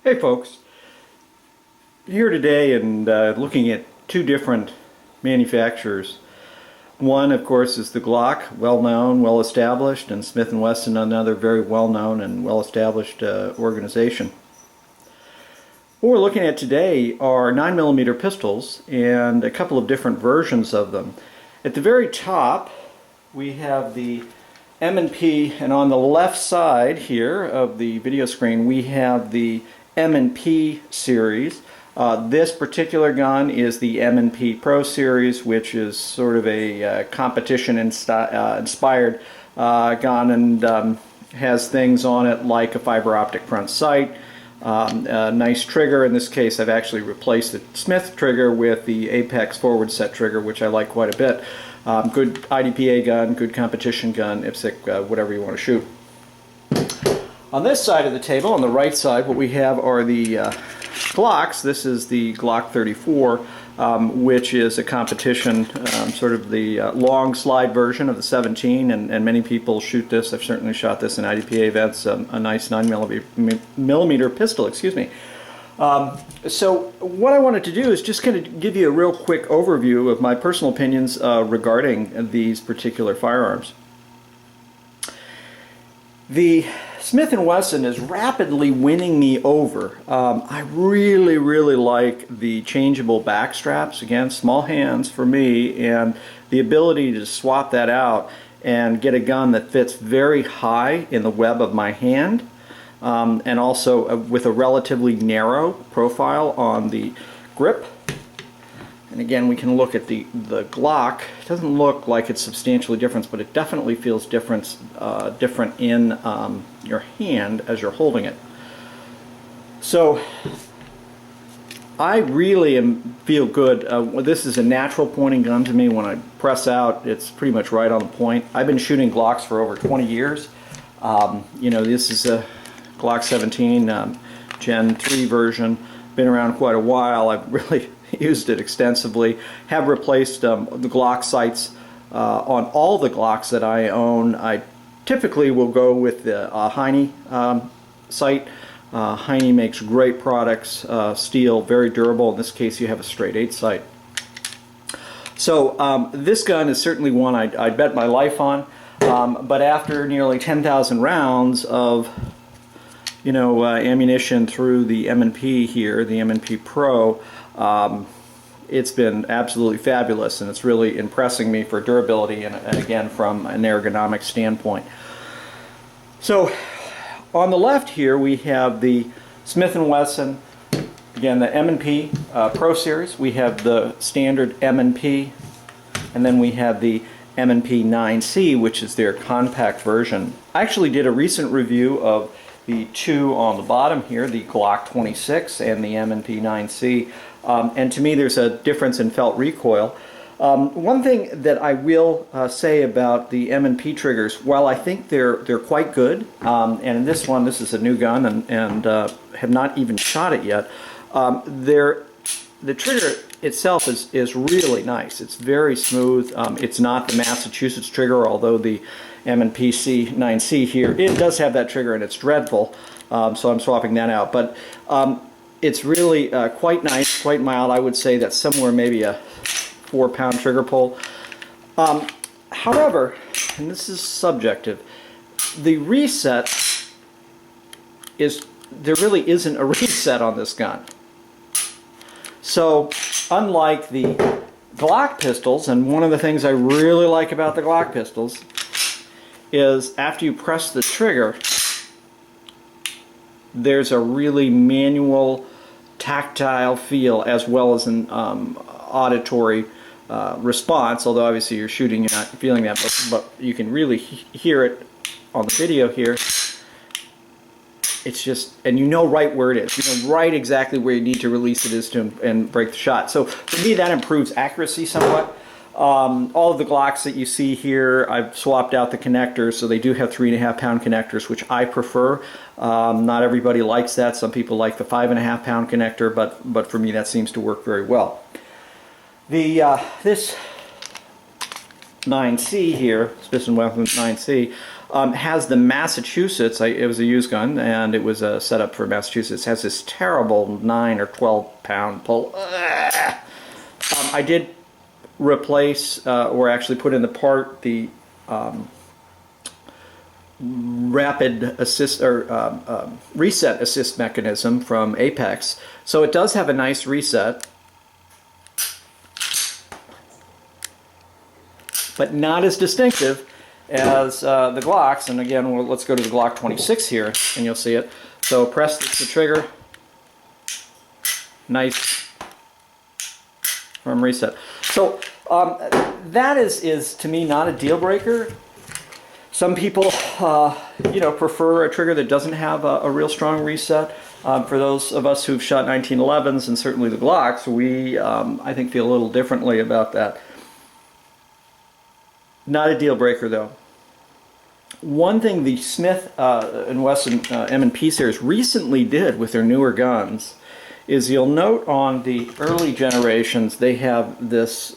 Hey folks, here today and looking at two different manufacturers. One, of course, is the Glock, well-known, well-established, and Smith & Wesson, another very well-known and well-established organization. What we're looking at today are 9mm pistols and a couple of different versions of them. At the very top, we have the M&P, and on the left side here of the video screen, we have the M&P series. This particular gun is the M&P Pro series, which is sort of a competition inspired gun, and has things on it like a fiber optic front sight, a nice trigger. In this case, I've actually replaced the Smith trigger with the Apex forward set trigger, which I like quite a bit. Good IDPA gun, good competition gun, IPSC, whatever you want to shoot. On this side of the table, on the right side, what we have are the Glocks. This is the Glock 34, which is a competition, sort of the long slide version of the 17, and many people shoot this. I've certainly shot this in IDPA events, a nice 9mm pistol, excuse me. So what I wanted to do is just kind of give you a real quick overview of my personal opinions regarding these particular firearms. The Smith & Wesson is rapidly winning me over. I really like the changeable back straps. Again, small hands for me, and the ability to swap that out and get a gun that fits very high in the web of my hand, and also with a relatively narrow profile on the grip. And again, we can look at the Glock. It doesn't look like it's substantially different, but it definitely feels different in your hand as you're holding it. So I really feel good. This is a natural pointing gun to me. When I press out, it's pretty much right on the point. I've been shooting Glocks for over 20 years. You know, this is a Glock 17 Gen 3 version. Been around quite a while. I've really used it extensively. Have replaced the Glock sights on all the Glocks that I own. I typically will go with the Heine sight. Heine makes great products, steel, very durable. In this case, you have a straight 8 sight. So this gun is certainly one I'd bet my life on. But after nearly 10,000 rounds of ammunition through the M&P here, the M&P Pro, it's been absolutely fabulous, and it's really impressing me for durability and again from an ergonomic standpoint. So on the left here we have the Smith & Wesson, again the M&P Pro series. We have the standard M&P, and then we have the M&P 9C, which is their compact version. I actually did a recent review of the two on the bottom here, the Glock 26 and the M&P 9C, and to me there's a difference in felt recoil. One thing that I will say about the M&P triggers, while I think they're quite good, and in this one, this is a new gun and have not even shot it yet, the trigger itself is really nice. It's very smooth. It's not the Massachusetts trigger, although the M&P 9C here, it does have that trigger and it's dreadful, so I'm swapping that out. But it's really quite nice, quite mild. I would say that's somewhere maybe a 4-pound trigger pull. However, and this is subjective, the reset there really isn't a reset on this gun. So unlike the Glock pistols, and one of the things I really like about the Glock pistols is after you press the trigger, there's a really manual, tactile feel as well as an auditory response, although obviously you're shooting, you're not feeling that, but you can really hear it on the video here. It's just, and you know right where it is. You know right exactly where you need to release it is to and break the shot. So for me that improves accuracy somewhat. All of the Glocks that you see here, I've swapped out the connectors, so they do have 3.5-pound connectors, which I prefer. Not everybody likes that. Some people like the 5.5-pound connector, but for me that seems to work very well. This 9C here, Smith & Wesson 9C, has the Massachusetts, it was a used gun, and it was set up for Massachusetts, has this terrible 9 or 12 pound pull. I did replace, or actually put in the part, the rapid assist or reset assist mechanism from Apex. So it does have a nice reset, but not as distinctive as the Glocks. And again, let's go to the Glock 26 here, and you'll see it. So press the trigger, nice firm reset. So that is to me not a deal breaker. Some people, you know, prefer a trigger that doesn't have a real strong reset. For those of us who've shot 1911s and certainly the Glocks, we, I think, feel a little differently about that. Not a deal breaker, though. One thing the Smith & Wesson M&P series recently did with their newer guns is you'll note on the early generations they have this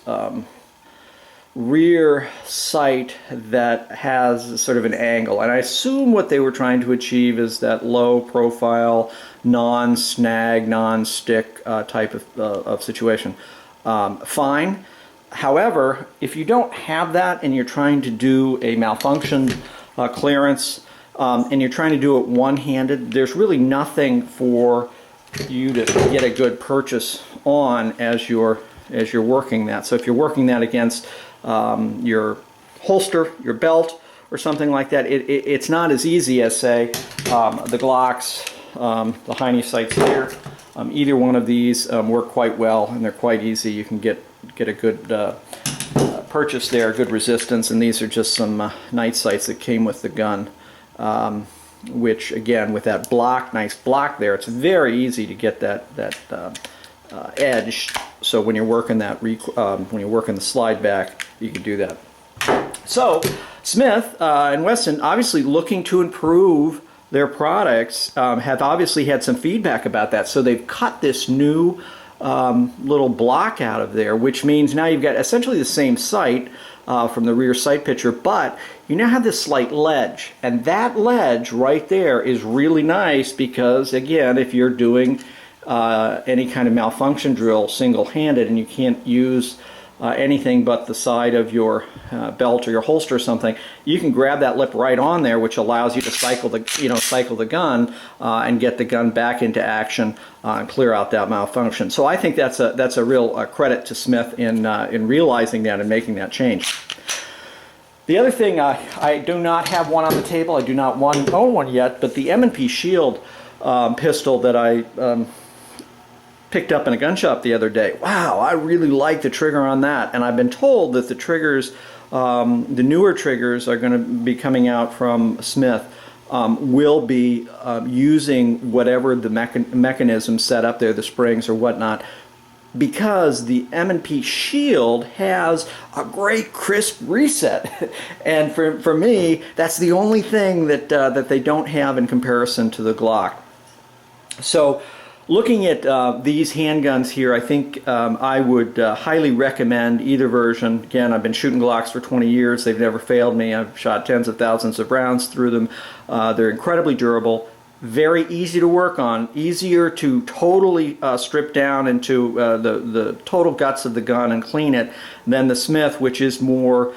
rear sight that has sort of an angle, and I assume what they were trying to achieve is that low profile, non-snag, non-stick type of situation. Fine. However, if you don't have that and you're trying to do a malfunction clearance and you're trying to do it one-handed, there's really nothing for you to get a good purchase on as you're working that. So if you're working that against your holster, your belt, or something like that, it's not as easy as, say, the Glocks, the Heine sights here. Either one of these work quite well, and they're quite easy. You can get a good purchase there, good resistance, and these are just some night sights that came with the gun, which again, with that block, nice block there, it's very easy to get that edge. So when you're working that, when you're working the slide back, you can do that. So Smith & Wesson, obviously looking to improve their products, have obviously had some feedback about that. So they've cut this new little block out of there, which means now you've got essentially the same sight from the rear sight picture, but you now have this slight ledge, and that ledge right there is really nice because, again, if you're doing any kind of malfunction drill single-handed and you can't use anything but the side of your belt or your holster or something, you can grab that lip right on there, which allows you to cycle the gun and get the gun back into action and clear out that malfunction. So I think that's a real credit to Smith in realizing that and making that change. The other thing, I do not have one on the table. I do not own one yet, but the M&P Shield pistol that I picked up in a gun shop the other day. Wow, I really like the trigger on that, and I've been told that the triggers, the newer triggers are going to be coming out from Smith, will be using whatever the mechanism set up there, the springs or whatnot, because the M&P Shield has a great crisp reset. And for me, that's the only thing that they don't have in comparison to the Glock. So looking at these handguns here, I think I would highly recommend either version. Again, I've been shooting Glocks for 20 years. They've never failed me. I've shot tens of thousands of rounds through them. They're incredibly durable, very easy to work on, easier to totally strip down into the total guts of the gun and clean it than the Smith, which is more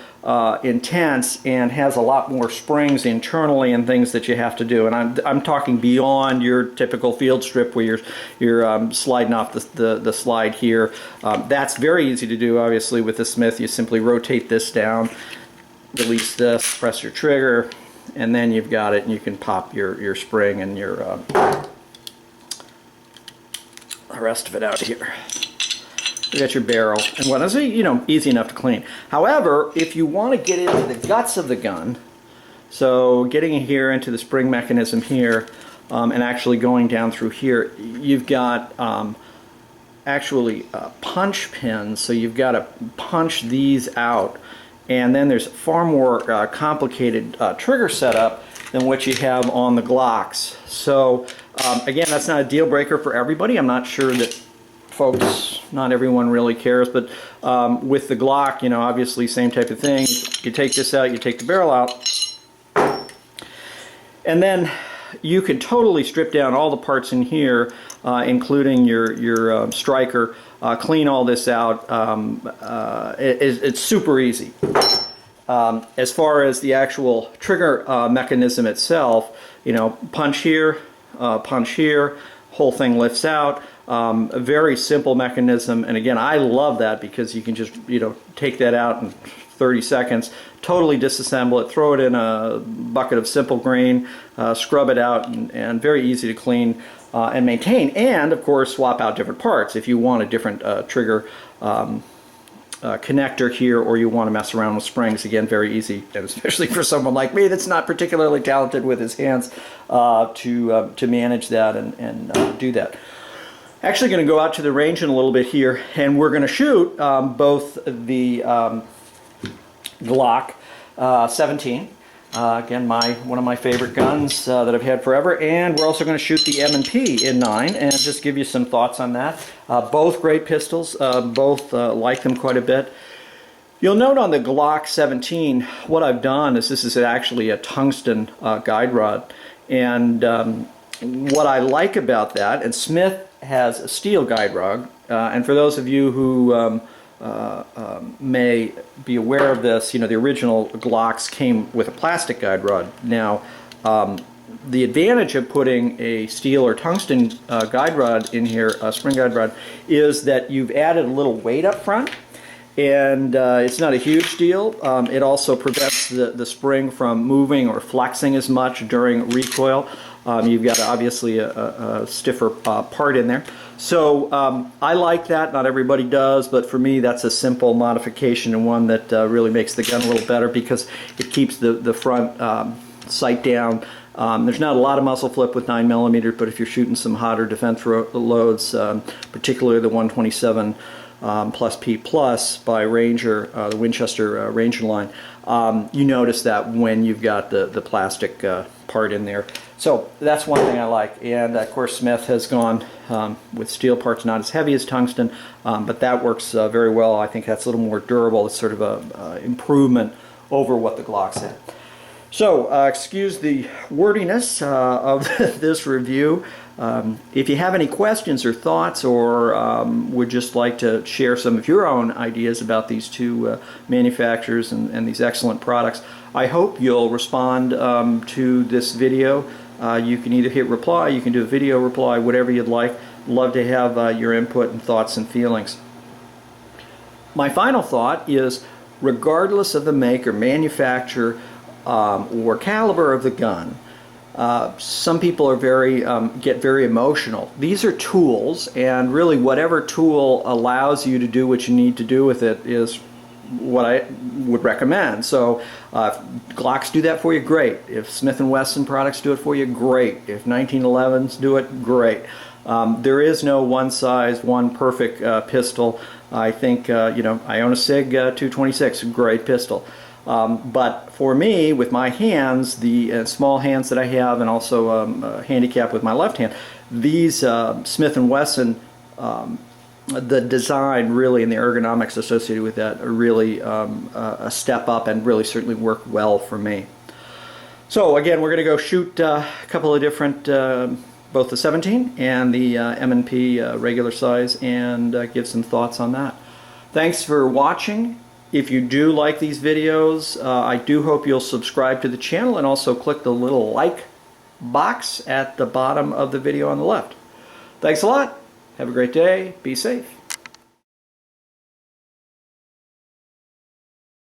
intense and has a lot more springs internally and things that you have to do. And I'm talking beyond your typical field strip where you're sliding off the slide here. That's very easy to do, obviously, with the Smith. You simply rotate this down, release this, press your trigger, and then you've got it, and you can pop your spring and your the rest of it out here. You got your barrel and what is it? You know, easy enough to clean. However, if you want to get into the guts of the gun, so getting in here into the spring mechanism here, and actually going down through here, you've got actually punch pins. So you've got to punch these out. And then there's far more complicated trigger setup than what you have on the Glocks. So again, that's not a deal breaker for everybody. I'm not sure that folks, not everyone really cares, but with the Glock, you know, obviously same type of thing. You take this out, you take the barrel out, and then you can totally strip down all the parts in here, including your striker, clean all this out. It's super easy. As far as the actual trigger mechanism itself, you know, punch here, whole thing lifts out. A very simple mechanism, and again, I love that because you can just, you know, take that out in 30 seconds, totally disassemble it, throw it in a bucket of simple grain, scrub it out, and very easy to clean and maintain, and of course swap out different parts if you want a different trigger connector here, or you want to mess around with springs. Again, very easy, and especially for someone like me that's not particularly talented with his hands, to manage that and do that. Actually going to go out to the range in a little bit here, and we're going to shoot both the Glock 17, again one of my favorite guns that I've had forever, and we're also going to shoot the M&P in 9 and just give you some thoughts on that. Both great pistols, both like them quite a bit. You'll note on the Glock 17, what I've done is this is actually a tungsten guide rod, and what I like about that, and Smith has a steel guide rod, and for those of you who may be aware of this, you know, the original Glocks came with a plastic guide rod. Now, the advantage of putting a steel or tungsten guide rod in here, a spring guide rod, is that you've added a little weight up front, and it's not a huge deal. It also prevents the spring from moving or flexing as much during recoil. You've got obviously a stiffer part in there. So I like that. Not everybody does, but for me that's a simple modification, and one that really makes the gun a little better because it keeps the front sight down. There's not a lot of muzzle flip with 9mm, but if you're shooting some hotter defense loads, particularly the 127 plus P plus by Ranger, the Winchester Ranger line, you notice that when you've got the plastic part in there. So that's one thing I like, and of course Smith has gone with steel parts, not as heavy as tungsten, but that works very well. I think that's a little more durable. It's sort of a improvement over what the Glocks had. So excuse the wordiness of this review. If you have any questions or thoughts, or would just like to share some of your own ideas about these two manufacturers and these excellent products, I hope you'll respond to this video. You can either hit reply, you can do a video reply, whatever you'd like. Love to have your input and thoughts and feelings. My final thought is, regardless of the make or manufacturer or caliber of the gun, some people are get very emotional. These are tools, and really whatever tool allows you to do what you need to do with it is what I would recommend. So if Glocks do that for you, great. If Smith & Wesson products do it for you, great. If 1911s do it, great. There is no one size, one perfect pistol. I think, you know, I own a SIG 226, great pistol. But for me, with my hands, the small hands that I have, and also a handicap with my left hand, these Smith & Wesson, the design really and the ergonomics associated with that are really a step up, and really certainly work well for me. So again, we're going to go shoot a couple of different, both the 17 and the M&P regular size, and give some thoughts on that. Thanks for watching. If you do like these videos, I do hope you'll subscribe to the channel, and also click the little like box at the bottom of the video on the left. Thanks a lot. Have a great day. Be safe.